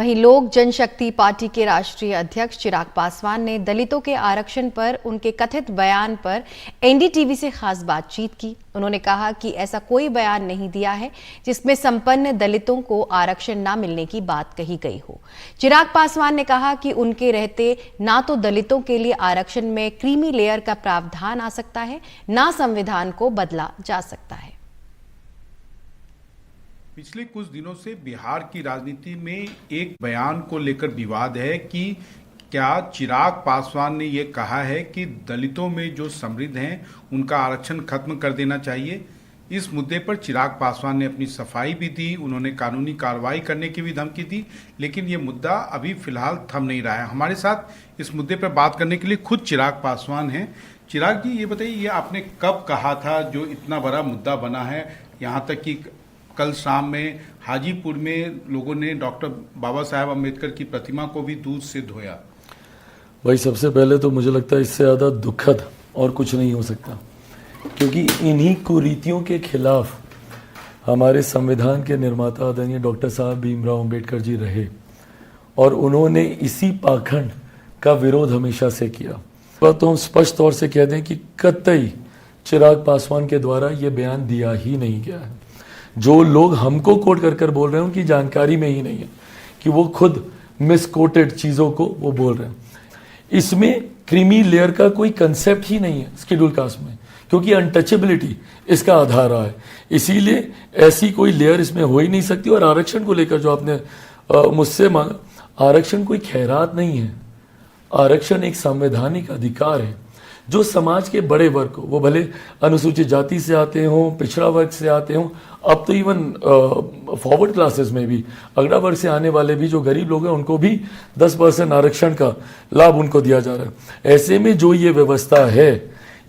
वहीं लोक जनशक्ति पार्टी के राष्ट्रीय अध्यक्ष चिराग पासवान ने दलितों के आरक्षण पर उनके कथित बयान पर एनडीटीवी से खास बातचीत की। उन्होंने कहा कि ऐसा कोई बयान नहीं दिया है जिसमें संपन्न दलितों को आरक्षण न मिलने की बात कही गई हो। चिराग पासवान ने कहा कि उनके रहते ना तो दलितों के लिए आरक्षण में क्रीमी लेयर का प्रावधान आ सकता है, ना संविधान को बदला जा सकता है। पिछले कुछ दिनों से बिहार की राजनीति में एक बयान को लेकर विवाद है कि क्या चिराग पासवान ने ये कहा है कि दलितों में जो समृद्ध हैं उनका आरक्षण खत्म कर देना चाहिए। इस मुद्दे पर चिराग पासवान ने अपनी सफाई भी दी, उन्होंने कानूनी कार्रवाई करने की भी धमकी दी, लेकिन ये मुद्दा अभी फिलहाल थम नहीं रहा है। हमारे साथ इस मुद्दे पर बात करने के लिए खुद चिराग पासवान हैं। चिराग जी, ये बताइए, ये आपने कब कहा था जो इतना बड़ा मुद्दा बना है, यहाँ तक कि कल शाम में हाजीपुर में लोगों ने डॉक्टर बाबा साहेब अम्बेडकर की प्रतिमा को भी दूध से धोया। भाई, सबसे पहले तो मुझे लगता है इससे ज़्यादा दुखद और कुछ नहीं हो सकता, क्योंकि इन्हीं कुरीतियों के खिलाफ हमारे संविधान के निर्माता आदरणीय डॉक्टर साहब भीमराव अम्बेडकर जी रहे और उन्होंने इसी पाखंड का विरोध हमेशा से किया। तो हम स्पष्ट तौर से कह दें कि कतई चिराग पासवान के द्वारा ये बयान दिया ही नहीं गया है। जो लोग हमको कोट कर कर बोल रहे हैं उनकी जानकारी में ही नहीं है कि वो खुद मिसकोटेड चीज़ों को वो बोल रहे हैं। इसमें क्रीमी लेयर का कोई कंसेप्ट ही नहीं है शेड्यूल कास्ट में, क्योंकि अनटचेबिलिटी इसका आधार है। इसीलिए ऐसी कोई लेयर इसमें हो ही नहीं सकती। और आरक्षण को लेकर जो आपने मुझसे मांगा, आरक्षण कोई खैरात नहीं है। आरक्षण एक संवैधानिक अधिकार है जो समाज के बड़े वर्ग को, वो भले अनुसूचित जाति से आते हों, पिछड़ा वर्ग से आते हों, अब तो इवन फॉरवर्ड क्लासेस में भी अगड़ा वर्ग से आने वाले भी जो गरीब लोग हैं उनको भी 10% आरक्षण का लाभ उनको दिया जा रहा है। ऐसे में जो ये व्यवस्था है,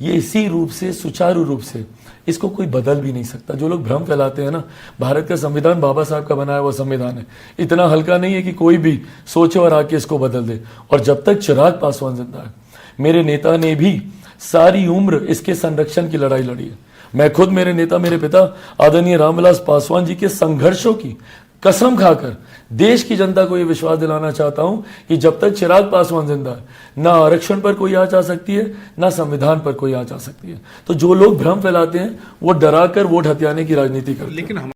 ये इसी रूप से, सुचारू रूप से इसको कोई बदल भी नहीं सकता। जो लोग भ्रम फैलाते हैं ना, भारत का संविधान बाबा साहब का बनाया हुआ संविधान है, इतना हल्का नहीं है कि कोई भी सोचे और आके इसको बदल दे। और जब तक चिराग पासवान जिंदा है, मेरे नेता ने भी सारी उम्र इसके संरक्षण की लड़ाई लड़ी है। मैं खुद, मेरे नेता, मेरे पिता आदरणीय रामविलास पासवान जी के संघर्षों की कसम खाकर देश की जनता को यह विश्वास दिलाना चाहता हूं कि जब तक चिराग पासवान जिंदा है, ना आरक्षण पर कोई आंच आ सकती है, ना संविधान पर कोई आंच आ सकती है। तो जो लोग भ्रम फैलाते हैं वो डराकर वोट हथियाने की राजनीति करते हैं।